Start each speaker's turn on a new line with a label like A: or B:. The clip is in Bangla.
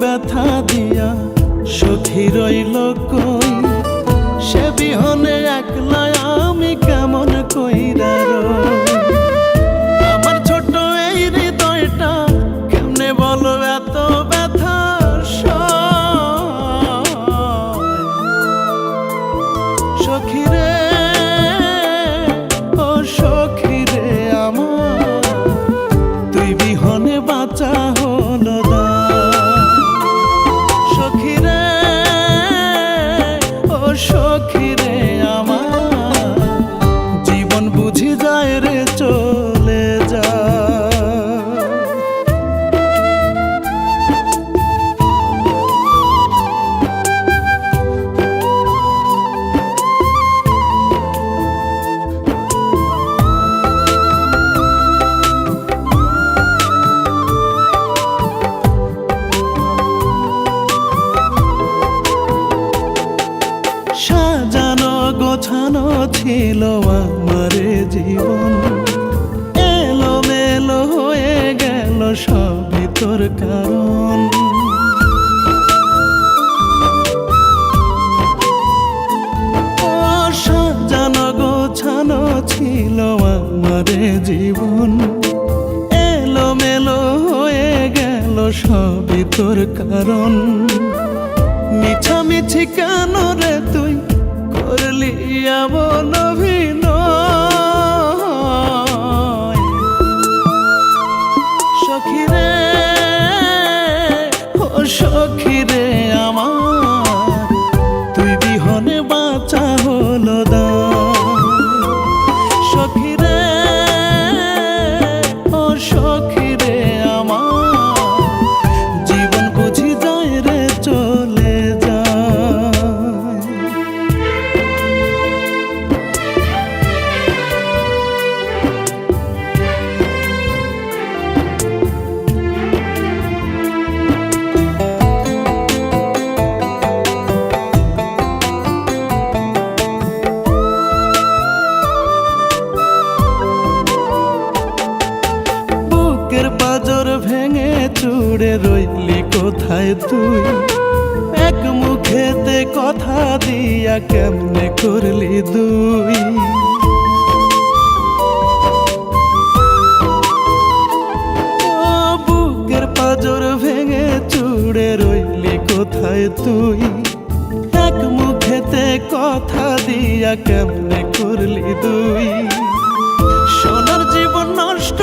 A: ব্যথা দিয়া সখী রইল কই, সে বিহনে একলা আমি কেমন কইরা রই। আমার ছোট এই হৃদয়টা কেমনে বলো এত ব্যথা সখী রে, ও সখী রে আমার, তুই বিহনে বাঁচা হলো না। সখী রে আমার, জীবন বুঝি যায় রে চলে যায়। সাজানো গোছানো ছিল আমার জীবন, এলোমেলো হয়ে গেল সবই তোর কারণ। সাজানো গোছানো ছিল আমার জীবন, এলোমেলো হয়ে গেল সবই তোর কারণ। মিছামিছি কেন রে তুই করলি এমন অভিনয়, সখী রে, ও সখী রে আমার, তুই বিহনে বাঁচা হলো না। সখী রে, ও সখী রে আমার, জীবন বুঝি যায় রে চলে যায়। বুকের পাঁজর ভেঙে চুড়ে রইলি কোথায় তুই, এক মুখেতে কথা দিয়া কেমনে করলি দুই। বুকের পাঁজর ভেঙে চুড়ে রইলি কোথায় তুই, এক মুখেতে কথা দিয়া কেমনে করলি দুই। সোনার জীবন নষ্ট